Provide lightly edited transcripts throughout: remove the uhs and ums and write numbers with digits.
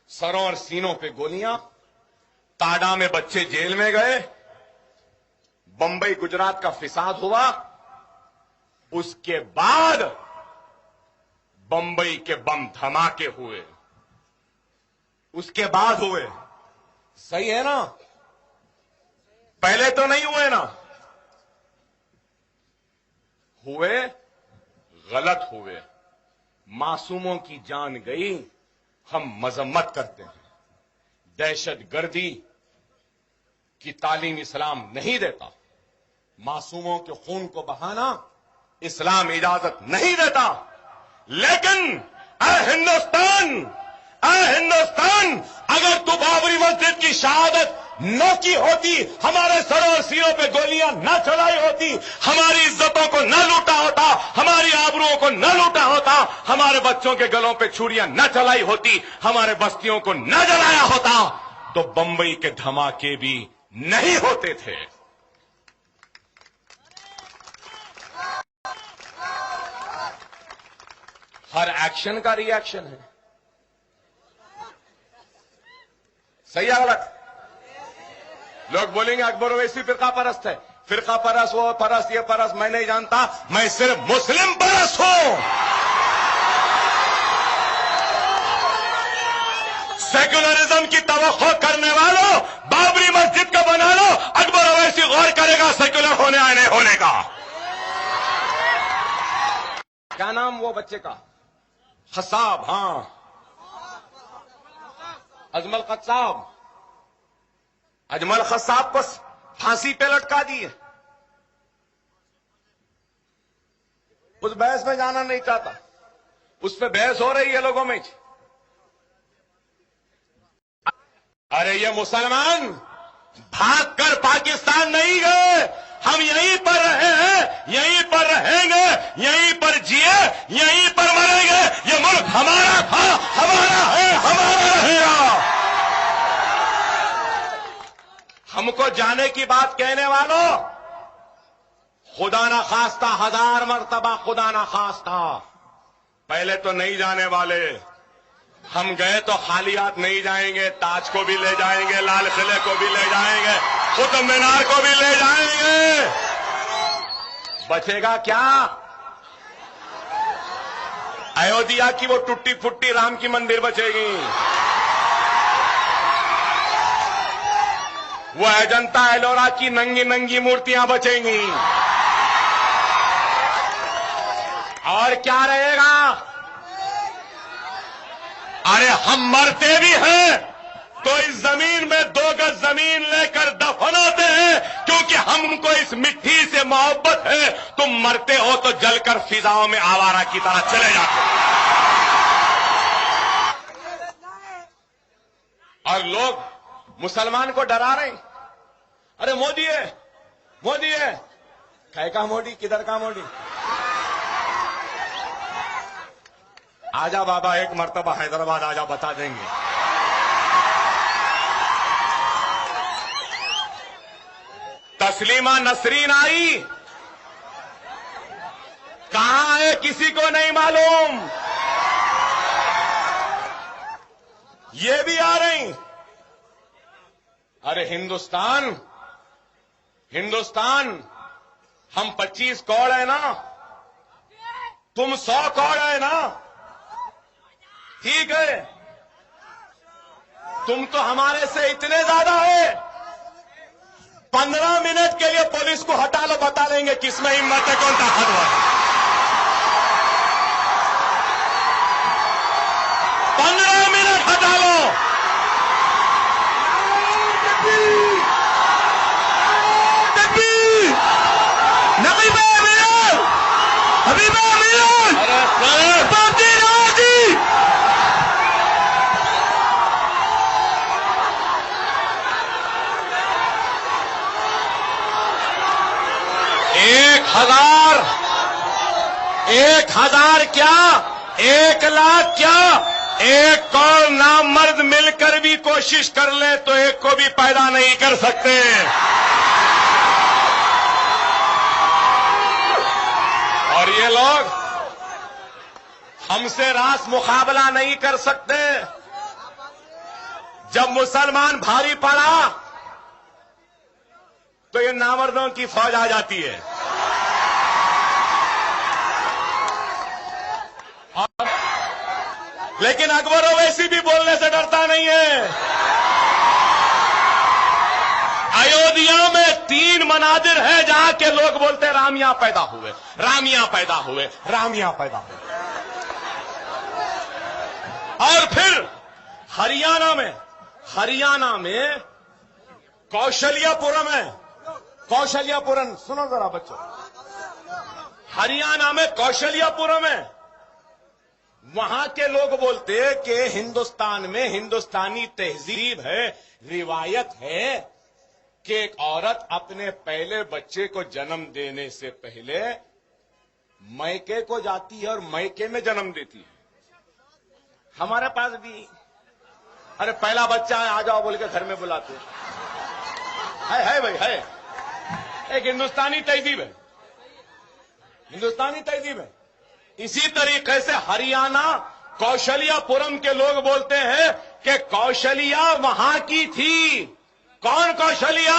सरों और सीनों पे गोलियां, ताडा में बच्चे जेल में गए, बंबई गुजरात का फिसाद हुआ, उसके बाद बंबई के बम धमाके हुए, उसके बाद हुए। सही है ना? पहले तो नहीं हुए ना? हुए, गलत हुए, मासूमों की जान गई, हम मजम्मत करते हैं। दहशतगर्दी की तालीम इस्लाम नहीं देता, मासूमों के खून को बहाना इस्लाम इजाजत नहीं देता। लेकिन हिंदुस्तान, अगर तू बाबरी मस्जिद की शहादत न की होती, हमारे सरों और सीनों पे गोलियां न चलाई होती, हमारी इज्जतों को न लूटा होता, हमारी आबरूओं को न लूटा होता, हमारे बच्चों के गलों पे छुरियां न चलाई होती, हमारे बस्तियों को न जलाया होता, तो बंबई के धमाके भी नहीं होते थे। हर एक्शन का रिएक्शन है। सही है गलत? लोग बोलेंगे अकबर ओवैसी फिरका परस्त है। फिरका परस्त, वो परस्त, ये परस्त, मैं नहीं जानता, मैं सिर्फ मुस्लिम परस्त हूं। सेक्युलरिज्म की तवक्को करने वालों, बाबरी मस्जिद का बना लो, अकबर ओवैसी गौर करेगा सेक्युलर होने या नहीं होने का। क्या नाम वो बच्चे का? खसाब, हां, अजमल खसाब। अजमल खसाब को फांसी पे लटका दिए। उस बहस में जाना नहीं चाहता, उस पे बहस हो रही है लोगों में। अरे ये मुसलमान भागकर पाकिस्तान नहीं गए, हम यहीं पर रहे हैं, यहीं पर रहेंगे, यहीं पर जिए, यहीं पर मरेंगे। ये मुल्क हमारा था, हमारा है, हमारा रहेगा। हमको जाने की बात कहने वालों, खुदा ना खास्ता, 1000 मर्तबा खुदा ना खास्ता, पहले तो नहीं जाने वाले। हम गए तो खाली हाथ नहीं जाएंगे, ताज को भी ले जाएंगे, लाल किले को भी ले जाएंगे, कुतुब मीनार को भी ले जाएंगे। बचेगा क्या? अयोध्या की वो टूटी फुट्टी राम की मंदिर बचेगी, वो अजंता एलोरा की नंगी नंगी मूर्तियां बचेंगी, और क्या रहेगा? अरे हम मरते भी हैं तो इस जमीन में 2 गज जमीन लेकर दफन होते हैं, क्योंकि हमको इस मिट्टी से मोहब्बत है। तुम मरते हो तो जलकर फिजाओं में आवारा की तरह चले जाते हो। और लोग मुसलमान को डरा रहे हैं। अरे मोदी है, मोदी है, कै का मोदी, किधर का मोदी? आजा बाबा, एक मर्तबा हैदराबाद आजा, बता देंगे। तस्लीमा नसरीन आई, कहां है किसी को नहीं मालूम। ये भी आ रही। अरे हिंदुस्तान, हम 25 करोड़ है ना, तुम 100 करोड़ है ना, ठीक है। तुम तो हमारे से इतने ज्यादा है, 15 मिनट के लिए पुलिस को हटा लो, बता देंगे किसमें हिम्मत है, कौन ताकतवर है। 15 मिनट हटा लो। एक हजार क्या, 1 लाख क्या, 1 करोड़ नामर्द मिलकर भी कोशिश कर ले तो एक को भी पैदा नहीं कर सकते। और ये लोग हमसे रास मुकाबला नहीं कर सकते। जब मुसलमान भारी पड़ा तो ये नामर्दों की फौज आ जाती है। लेकिन अकबर ओवैसी भी बोलने से डरता नहीं है। अयोध्या में 3 मनादिर है जहां के लोग बोलते रामिया पैदा हुए, रामिया पैदा हुए, रामिया पैदा हुए। और फिर हरियाणा में कौशल्यापुरम है। कौशल्यापुरम सुनो जरा बच्चों, हरियाणा में कौशल्यापुरम है। वहां के लोग बोलते कि हिंदुस्तान में हिंदुस्तानी तहजीब है, रिवायत है कि एक औरत अपने पहले बच्चे को जन्म देने से पहले मैके को जाती है और मैके में जन्म देती है। हमारे पास भी अरे पहला बच्चा है आ जाओ बोल के घर में बुलाते है भाई है। एक हिंदुस्तानी तहजीब है, हिंदुस्तानी तहजीब है। इसी तरीके से हरियाणा कौशल्यापुरम के लोग बोलते हैं कि कौशल्या वहां की थी। कौन कौशल्या?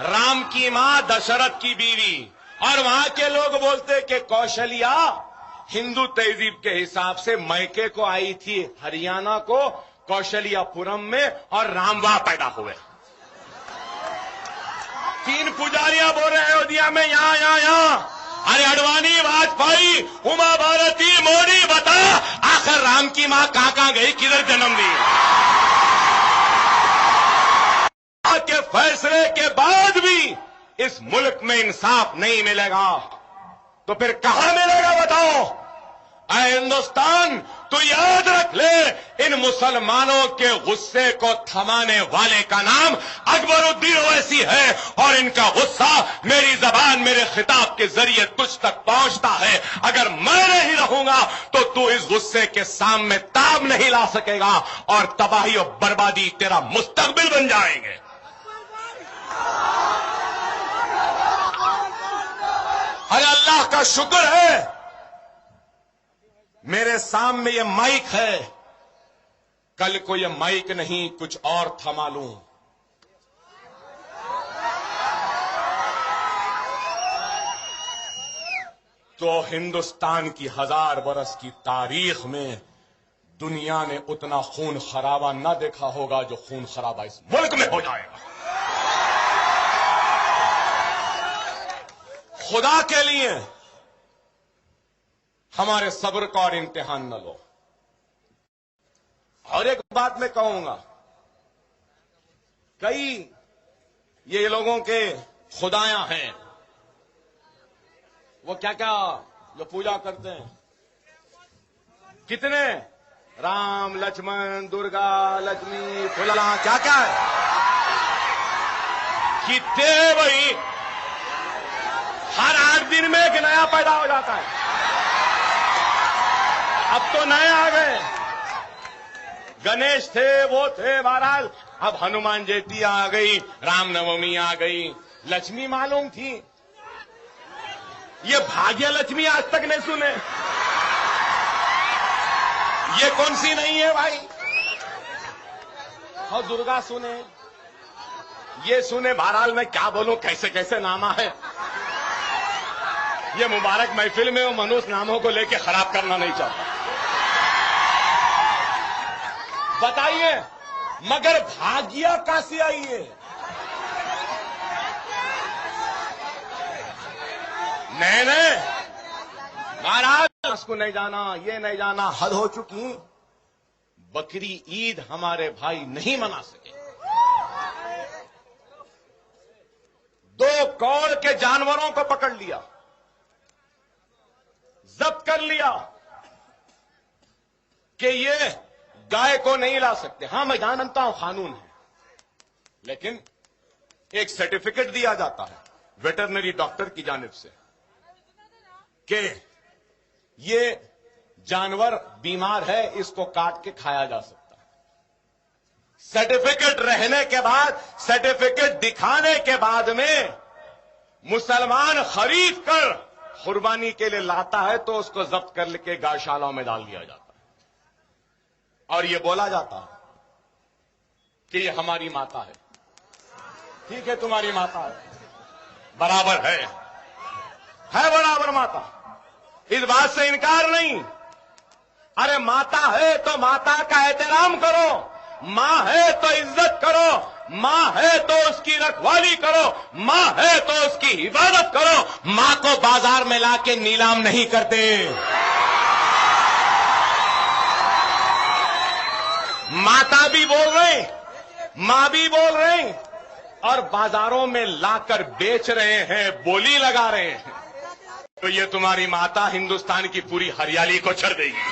राम की मां दशरथ की बीवी। और वहां के लोग बोलते कि कौशल्या हिंदू तहजीब के हिसाब से मैके को आई थी हरियाणा को कौशल्यापुरम में और राम वहां पैदा हुए। 3 पुजारियां बोल रहे हैं अयोध्या में यहां। अरे अडवाणी, वाजपेयी, उमा भारती, मोदी, बता आखिर राम की मां कहां गई, किधर जन्म दी? के फैसले के बाद भी इस मुल्क में इंसाफ नहीं मिलेगा तो फिर कहां मिलेगा बताओ? ऐ हिंदुस्तान, तो याद रख ले, इन मुसलमानों के गुस्से को थमाने वाले का नाम अकबरुद्दीन ओवैसी है। और इनका गुस्सा मेरी जबान, मेरे खिताब के जरिए तुझ तक पहुंचता है। अगर मैं नहीं रहूंगा तो तू इस गुस्से के सामने ताब नहीं ला सकेगा और तबाही और बर्बादी तेरा मुस्तकबिल बन जाएंगे। अरे अल्लाह का शुक्र है मेरे सामने ये माइक है, कल को ये माइक नहीं कुछ और थमा लूं। तो हिंदुस्तान की 1000 बरस की तारीख में दुनिया ने उतना खून खराबा न देखा होगा जो खून खराबा इस मुल्क में हो जाएगा। खुदा के लिए हमारे सब्र का और इम्तिहान न लो। और एक बात मैं कहूंगा, कई ये लोगों के खुदायां हैं, वो क्या क्या जो पूजा करते हैं, कितने राम लक्ष्मण दुर्गा लक्ष्मी फुला क्या क्या है, कितने भाई हर 8 दिन में एक नया पैदा हो जाता है। अब तो नए आ गए, गणेश थे वो थे, बहरहाल अब हनुमान जयंती आ गई, रामनवमी आ गई, लक्ष्मी मालूम थी, ये भाग्य लक्ष्मी आज तक नहीं सुने। ये कौन सी नहीं है भाई? और दुर्गा सुने, ये सुने, बहरहाल मैं क्या बोलूं, कैसे कैसे नामा है। ये मुबारक महफिल में वो मनुष्य नामों को लेके खराब करना नहीं चाहता। बताइए मगर भाग्य कहां से आई है? नहीं महाराज उसको नहीं जाना, ये नहीं जाना, हद हो चुकी। बकरी ईद हमारे भाई नहीं मना सके। 2 करोड़ के जानवरों को पकड़ लिया, जब्त कर लिया कि ये गाय को नहीं ला सकते। हां मैं जानता हूं कानून है, लेकिन एक सर्टिफिकेट दिया जाता है वेटरनरी डॉक्टर की जानिब से कि ये जानवर बीमार है, इसको काट के खाया जा सकता है। सर्टिफिकेट रहने के बाद, सर्टिफिकेट दिखाने के बाद में मुसलमान खरीद कर कुर्बानी के लिए लाता है तो उसको जब्त कर के गौशालाओं में डाल दिया जाता है। और ये बोला जाता है कि ये हमारी माता है। ठीक है, तुम्हारी माता है, बराबर है बराबर माता, इस बात से इनकार नहीं। अरे माता है तो माता का एहतराम करो, मां है तो इज्जत करो, मां है तो उसकी रखवाली करो, मां है तो उसकी हिफाजत करो। मां को बाजार में लाके नीलाम नहीं करते। माता भी बोल रहे, मां भी बोल रहे, और बाजारों में लाकर बेच रहे हैं, बोली लगा रहे हैं। तो ये तुम्हारी माता हिंदुस्तान की पूरी हरियाली को छड़ देगी।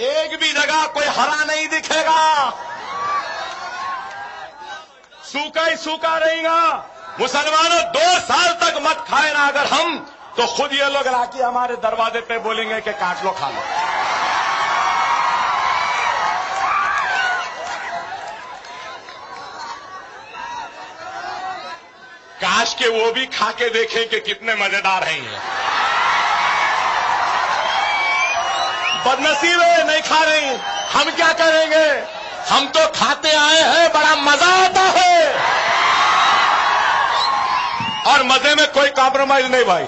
एक भी जगह कोई हरा नहीं दिखेगा, सूखा ही सूखा रहेगा। मुसलमानों 2 साल तक मत खाए ना अगर हम, तो खुद ये लोग लाके हमारे दरवाजे पे बोलेंगे कि काट लो, खा लो। काश के वो भी खा के देखें कि कितने मजेदार हैं ये। बदनसीब है, नहीं खा रही, हम क्या करेंगे? हम तो खाते आए हैं, बड़ा मजा आता है, और मजे में कोई कॉम्प्रोमाइज नहीं भाई।